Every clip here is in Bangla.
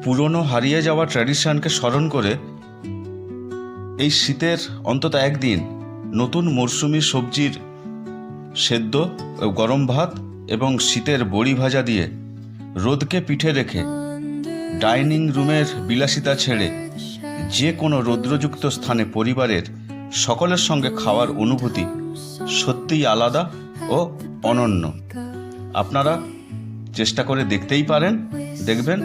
পুরনো হারিয়ে যাওয়া ট্র্যাডিশনকে স্মরণ করে এই শীতের অন্তত একদিন নতুন মরশুমি সবজির সেদ্ধ, গরম ভাত এবং শীতের বড়ি ভাজা দিয়ে রোদকে পিঠে রেখে ডাইনিং রুমের বিলাসিতা ছেড়ে যে কোনো রৌদ্রযুক্ত স্থানে পরিবারের সকলের সঙ্গে খাওয়ার অনুভূতি সত্যিই আলাদা ও অনন্য। আপনারা চেষ্টা করে দেখতেই পারেন, দেখবেন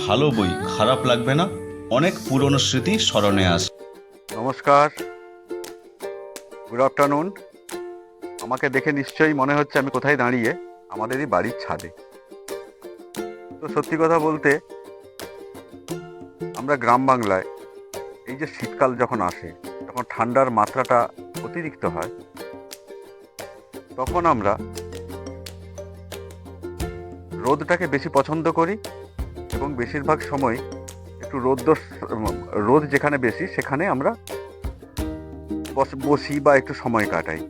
ভালো বই খারাপ লাগবে না, অনেক পুরনো স্মৃতি স্মরণে আসে। নমস্কার, গুড আফটারনুন। আমাকে দেখে নিশ্চয়ই মনে হচ্ছে আমি কোথায় দাঁড়িয়ে, আমাদেরই বাড়ির ছাদে। তো সত্যি কথা বলতে, আমরা গ্রাম বাংলায় এই যে শীতকাল যখন আসে, তখন ঠান্ডার মাত্রাটা অতিরিক্ত হয়, তখন আমরা রোদটাকে বেশি পছন্দ করি এবং বেশিরভাগ সময় একটু রোদ যেখানে বেশি সেখানে আমরা বসি বা একটু সময় কাটাই।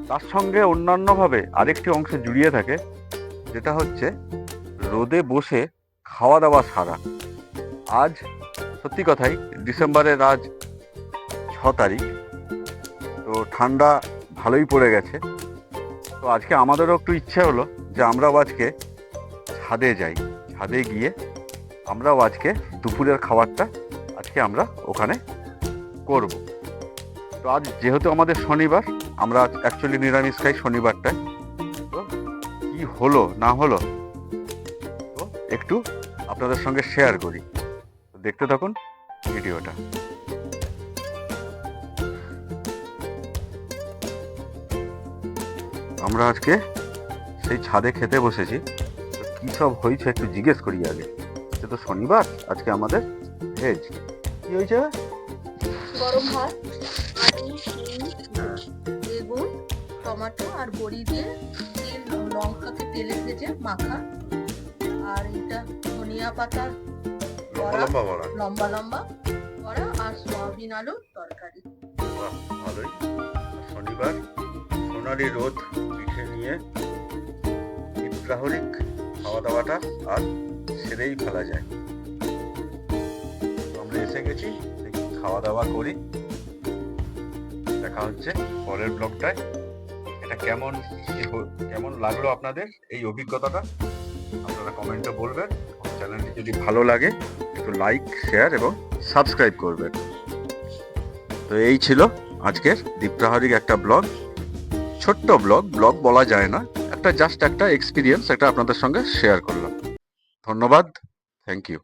তার সঙ্গে অন্যান্যভাবে আরেকটি অংশ জুড়িয়ে থাকে, যেটা হচ্ছে রোদে বসে খাওয়া দাওয়া সারা। আজ সত্যি কথাই ডিসেম্বরের আজ 6 তারিখ, তো ঠান্ডা ভালোই পড়ে গেছে। তো আজকে আমাদেরও একটু ইচ্ছে হলো যে আমরাও আজকে ছাদে যাই, ছাদে গিয়ে আমরাও আজকে দুপুরের খাবারটা আজকে আমরা ওখানে করব। তো আজ যেহেতু আমাদের শনিবার, আমরা অ্যাকচুয়ালি নিরামিষ খাই শনিবারটায়। তো কি হলো না হলো তো একটু আপনাদের সঙ্গে শেয়ার করি, দেখতে থাকুন ভিডিওটা। আমরা আজকে সেই ছাদে খেতে বসেছি। তো কী সব হয়েছে একটু জিজ্ঞেস করি আগে। আজকে তো শনিবার, আজকে আমাদের ভেজ। কি হয়েছে? গরম ভাত, আলু, শিম, বেগুন, টমেটো আর বড়ি দিয়ে লঙ্কাকে তেলে ভেজে মাখা, আর এটা ধনিয়া পাতার লম্বা লম্বা করা, আর সয়াবিন আলুর তরকারি। ভালোই। শনিবার সোনালি রোদ পিঠে নিয়ে প্রহরিক খাওয়া দাওয়াটা আর সেরেই ফেলা যায়। আমরা এসে গেছি, খাওয়া দাওয়া করি। দেখা হচ্ছে পরের ব্লগটায়। এটা কেমন লাগলো আপনাদের এই অভিজ্ঞতাটা আপনারা কমেন্টে বলবেন। চ্যানেলটি যদি ভালো লাগে একটু লাইক, শেয়ার এবং সাবস্ক্রাইব করবেন। তো এই ছিল আজকের দীপ্রাহরিক একটা ব্লগ, ছোট্ট ব্লগ বলা যায় না, একটা জাস্ট একটা এক্সপিরিয়েন্স, এটা আপনাদের সঙ্গে শেয়ার করলাম। ধন্যবাদ, থ্যাংক ইউ।